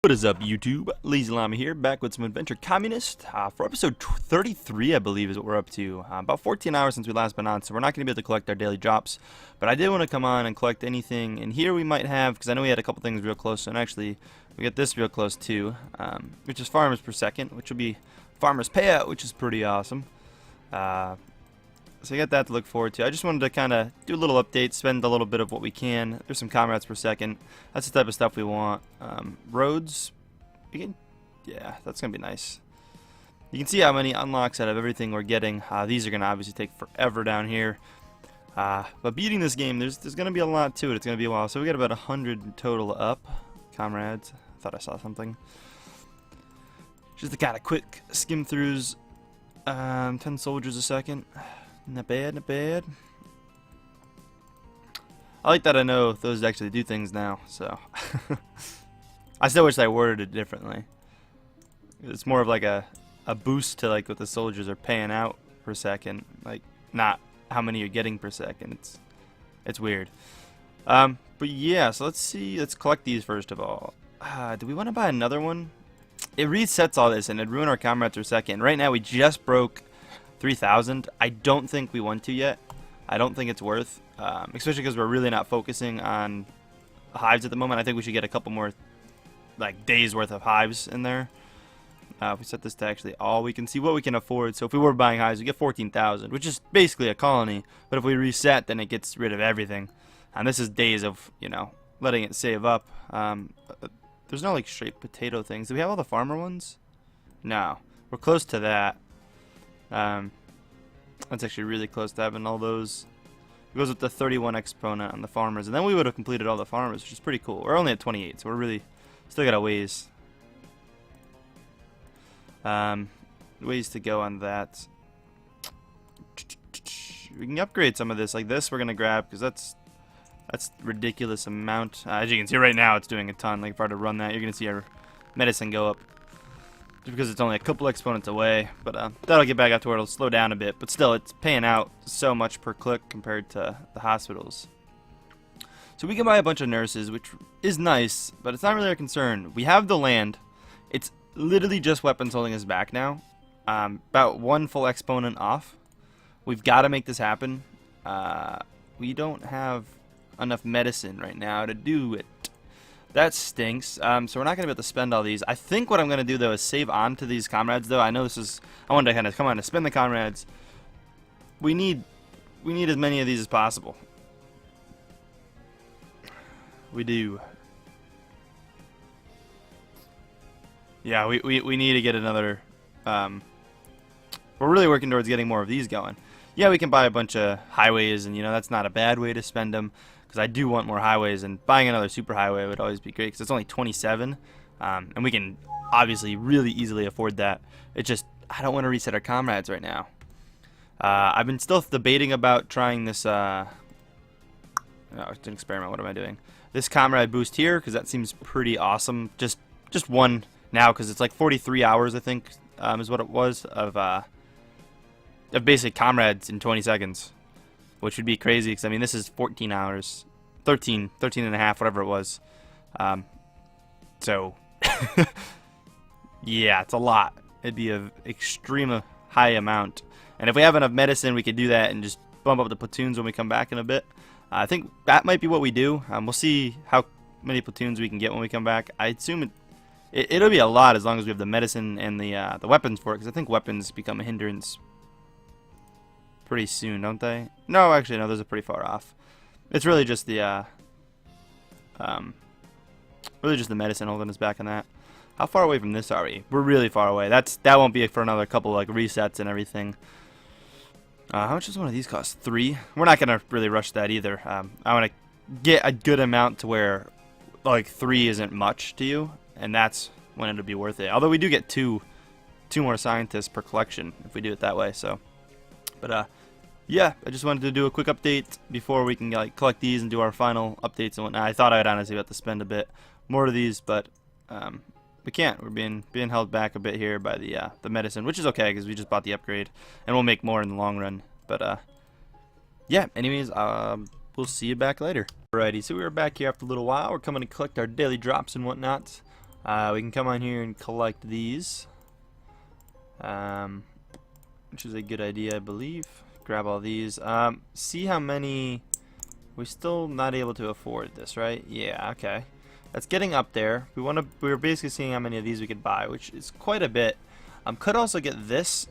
What is up, YouTube? LazeeLlama here, back with some Adventure Communist for episode 33, I believe, is what we're up to. About 14 hours since we last been on, so we're not going to be able to collect our daily drops. But I did want to come on and collect anything, and here we might have, because I know we had a couple things real close, and actually we got this real close too, which is farmers per second, which will be farmers payout, which is pretty awesome. So you got that to look forward to. I just wanted to kind of do a little update, spend a little bit of what we can. There's some comrades per second. That's the type of stuff we want. Roads, yeah, that's going to be nice. You can see how many unlocks out of everything we're getting. These are going to obviously take forever down here. But beating this game, there's going to be a lot to it. It's going to be a while. So we got about 100 total up. Comrades, I thought I saw something. Just the kind of quick skim throughs. 10 soldiers a second. Not bad, not bad. I like that I know those actually do things now, so. I still wish I worded it differently. It's more of like a boost to like what the soldiers are paying out per second, like not how many you're getting per second. It's weird. But yeah, so let's see. Let's collect these first of all. Do we want to buy another one? It resets all this and it'd ruin our comrades per second. Right now we just broke 3,000. I don't think we want to yet. I don't think it's worth, especially because we're really not focusing on hives at the moment. I think we should get a couple more like days worth of hives in there. If we set this to actually all, we can see what we can afford. So if we were buying hives, we get 14,000, which is basically a colony. But if we reset, then it gets rid of everything. And this is days of, you know, letting it save up. There's no like straight potato things. Do we have all the farmer ones? No. We're close to that. That's actually really close to having all those. It goes with the 31 exponent on the farmers, and then we would have completed all the farmers, which is pretty cool. We're only at 28, so we're really still got a ways. Ways to go on that. We can upgrade some of this, like this. We're gonna grab because that's ridiculous amount. As you can see right now, it's doing a ton. Like if I were to run that, you're gonna see our medicine go up. Because it's only a couple exponents away, but that'll get back out to where it'll slow down a bit, but still it's paying out so much per click compared to the hospitals. So we can buy a bunch of nurses, which is nice, but it's not really our concern. We have the land. It's literally just weapons holding us back now. About one full exponent off. We've got to make this happen. We don't have enough medicine right now to do it. That stinks. So we're not going to be able to spend all these. I think what I'm going to do, though, is save on to these comrades, though. I know this is... I wanted to kind of come on to spend the comrades. We need as many of these as possible. We do. Yeah, we need to get another... we're really working towards getting more of these going. Yeah, we can buy a bunch of highways, and, you know, that's not a bad way to spend them. Because I do want more highways, and buying another super highway would always be great because it's only 27, and we can obviously really easily afford that. It's just I don't want to reset our comrades right now. I've been still debating about trying this. No, it's an experiment. What am I doing? This comrade boost here because that seems pretty awesome. Just one now because it's like 43 hours I think is what it was of basic comrades in 20 seconds. Which would be crazy because, I mean, this is 14 hours. 13 and a half, whatever it was. So, yeah, it's a lot. It'd be an extreme high amount. And if we have enough medicine, we could do that and just bump up the platoons when we come back in a bit. I think that might be what we do. We'll see how many platoons we can get when we come back. I assume it'll be a lot as long as we have the medicine and the weapons for it. Because I think weapons become a hindrance pretty soon, don't they? No, actually, no, those are pretty far off. It's really just the medicine holding us back on that. How far away from this are we? We're really far away. That won't be for another couple like resets and everything. How much does one of these cost? 3. We're not gonna really rush that either. I want to get a good amount to where like 3 isn't much to you, and that's when it'll be worth it. Although we do get two more scientists per collection if we do it that way. So, but yeah, I just wanted to do a quick update before we can like collect these and do our final updates and whatnot. I thought I'd honestly have to spend a bit more of these, but we can't. We're being held back a bit here by the medicine, which is okay because we just bought the upgrade, and we'll make more in the long run. But yeah, anyways, we'll see you back later. Alrighty, so we are back here after a little while. We're coming to collect our daily drops and whatnot. We can come on here and collect these, which is a good idea, I believe. Grab all these. See how many. We're still not able to afford this, right? Yeah, okay. That's getting up there. We're basically seeing how many of these we could buy, which is quite a bit. Could also get this,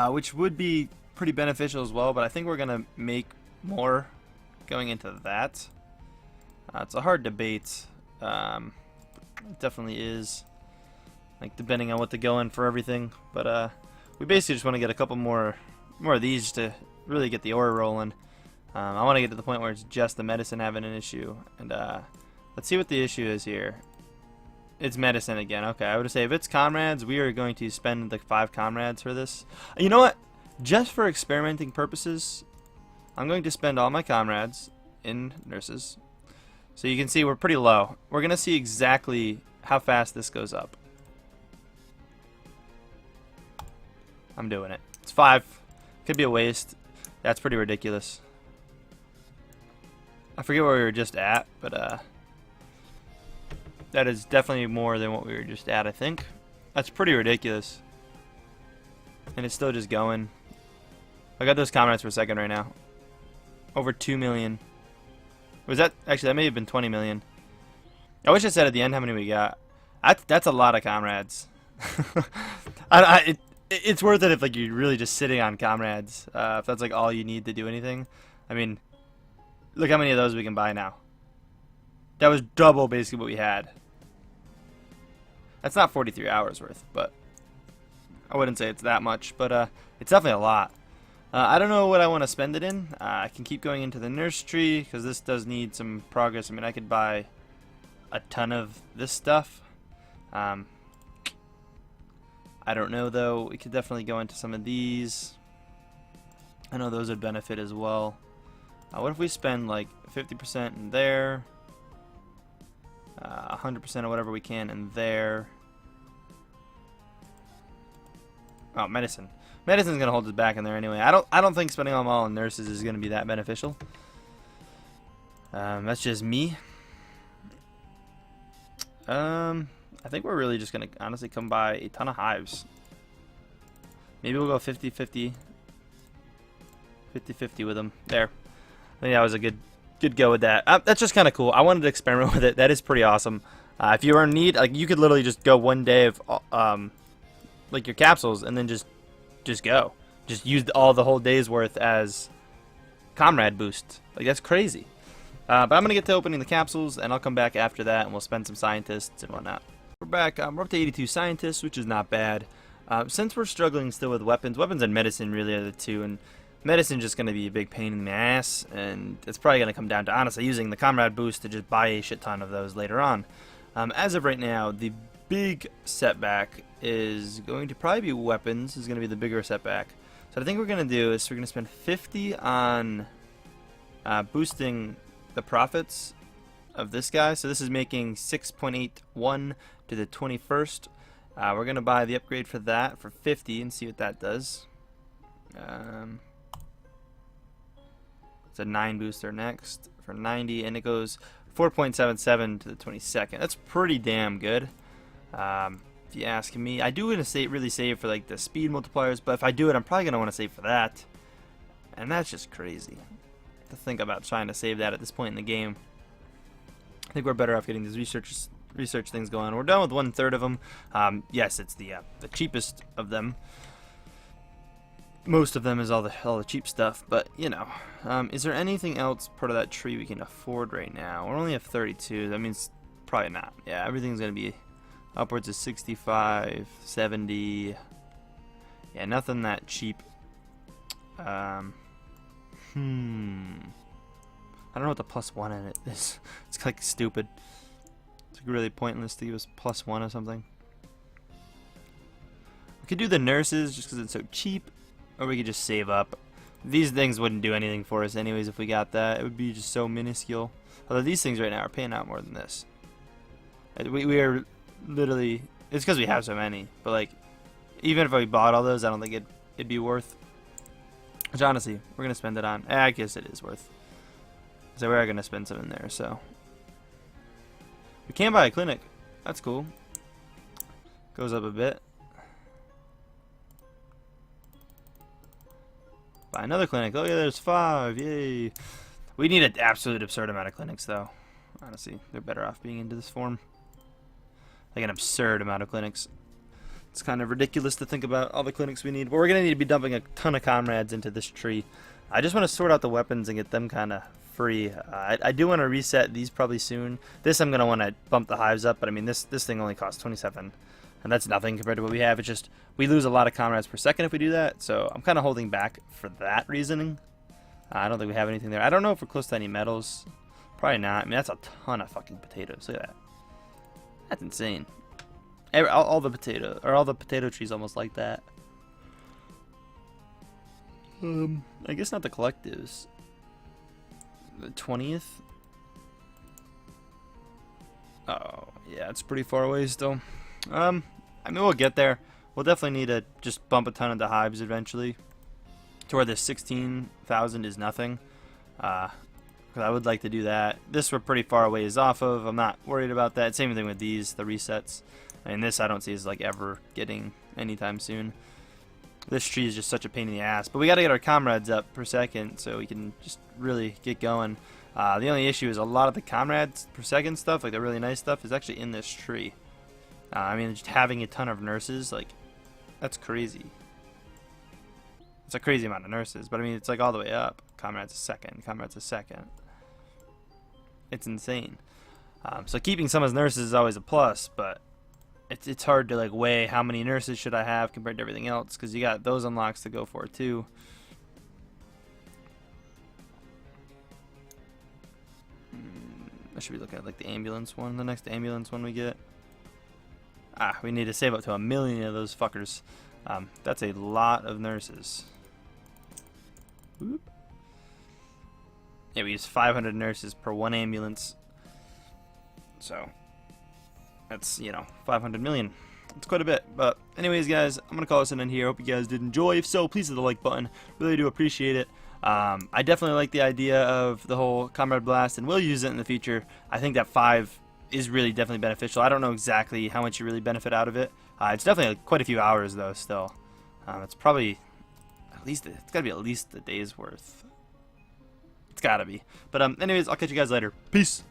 which would be pretty beneficial as well, but I think we're gonna make more going into that. It's a hard debate. It definitely is, like, depending on what to go in for everything. But we basically just want to get a couple more of these just to really get the ore rolling. I want to get to the point where it's just the medicine having an issue. And let's see what the issue is here. It's medicine again. Okay, I would say if it's comrades, we are going to spend like 5 comrades for this. You know what? Just for experimenting purposes, I'm going to spend all my comrades in nurses. So you can see we're pretty low. We're going to see exactly how fast this goes up. I'm doing it. It's 5. Could be a waste. That's pretty ridiculous. I forget where we were just at, but that is definitely more than what we were just at, I think. That's pretty ridiculous. And it's still just going. I got those comrades for a second right now. Over 2 million. Was that actually? That may have been 20 million. I wish I said at the end how many we got. That's a lot of comrades. It's worth it if like you're really just sitting on comrades. If that's like all you need to do anything. I mean, look how many of those we can buy now. That was double basically what we had. That's not 43 hours worth, but I wouldn't say it's that much. But it's definitely a lot. I don't know what I want to spend it in. I can keep going into the nurse tree because this does need some progress. I mean, I could buy a ton of this stuff. I don't know though. We could definitely go into some of these. I know those would benefit as well. What if we spend like 50% in there, 100% of whatever we can in there. Oh, medicine. Medicine's gonna hold us back in there anyway. I don't think spending them all on nurses is gonna be that beneficial. That's just me. I think we're really just gonna honestly come by a ton of hives. Maybe we'll go 50-50. 50-50 with them. There. I think that was a good go with that. That's just kind of cool. I wanted to experiment with it. That is pretty awesome. If you are in need, like you could literally just go one day of like your capsules and then just go. Just use all the whole day's worth as comrade boost. Like that's crazy. But I'm gonna get to opening the capsules and I'll come back after that and we'll spend some scientists and whatnot. We're back. We're up to 82 scientists, which is not bad. Since we're struggling still with weapons and medicine really are the two, and medicine's just gonna be a big pain in the ass, and it's probably gonna come down to honestly using the comrade boost to just buy a shit ton of those later on. As of right now, the big setback is going to probably be weapons. Is going to be the bigger setback. So what I think we're going to do is we're going to spend 50 on boosting the profits of this guy. So this is making 6.81 to the 21st. We're going to buy the upgrade for that for 50 and see what that does. It's a 9 booster next for 90, and it goes 4.77 to the 22nd. That's pretty damn good. If you ask me, I do want to really save for like the speed multipliers, but if I do it, I'm probably gonna want to save for that, and that's just crazy to think about trying to save that at this point in the game. I think we're better off getting these research things going. We're done with 1/3 of them. Yes, it's the cheapest of them. Most of them is all the cheap stuff, but you know, is there anything else part of that tree we can afford right now? We only have 32. That means probably not. Yeah, everything's gonna be upwards of 65, 70. Yeah, nothing that cheap. I don't know what the +1 in it is. It's like stupid. It's like really pointless to give us +1 or something. We could do the nurses just because it's so cheap, or we could just save up. These things wouldn't do anything for us anyways if we got that. It would be just so minuscule. Although these things right now are paying out more than this. We are literally, it's because we have so many, but like even if we bought all those, I don't think it'd be worth. Which honestly, we're gonna spend it on. I guess it is worth. So we are gonna spend some in there. So we can buy a clinic. That's cool. Goes up a bit. Buy another clinic. Oh yeah, there's 5. Yay. We need an absolute absurd amount of clinics, though. Honestly, they're better off being into this form. Like an absurd amount of clinics. It's kind of ridiculous to think about all the clinics we need. But we're going to need to be dumping a ton of comrades into this tree. I just want to sort out the weapons and get them kind of free. I do want to reset these probably soon. This I'm going to want to bump the hives up. But I mean, this thing only costs 27. And that's nothing compared to what we have. It's just we lose a lot of comrades per second if we do that. So I'm kind of holding back for that reasoning. I don't think we have anything there. I don't know if we're close to any metals. Probably not. I mean, that's a ton of fucking potatoes. Look at that. That's insane. All the potato trees almost like that. I guess not the collectives. The 20th. Oh, yeah, it's pretty far away still. I mean, we'll get there. We'll definitely need to just bump a ton of the hives eventually, to where this 16,000 is nothing. Because I would like to do that. This we're pretty far away is off of. I'm not worried about that. Same thing with these, the resets. And this I don't see as like ever getting anytime soon. This tree is just such a pain in the ass. But we got to get our comrades up per second so we can just really get going. The only issue is a lot of the comrades per second stuff, like the really nice stuff, is actually in this tree. I mean, just having a ton of nurses, like, that's crazy. It's a crazy amount of nurses, but I mean, it's like all the way up. Comrades a second, comrades a second. It's insane. So keeping some as nurses is always a plus, but it's hard to like weigh how many nurses should I have compared to everything else, because you got those unlocks to go for too. I should be looking at like the ambulance one, the next ambulance one we get. We need to save up to 1 million of those fuckers. That's a lot of nurses. Whoop. Yeah, we use 500 nurses per 1 ambulance. So, that's, you know, 500 million. It's quite a bit. But anyways, guys, I'm going to call this an end here. Hope you guys did enjoy. If so, please hit the like button. Really do appreciate it. I definitely like the idea of the whole Comrade Blast, and will use it in the future. I think that 5 is really definitely beneficial. I don't know exactly how much you really benefit out of it. It's definitely quite a few hours, though, still. It's probably at least, it's got to be at least a day's worth. It's got to be. But anyways, I'll catch you guys later. Peace.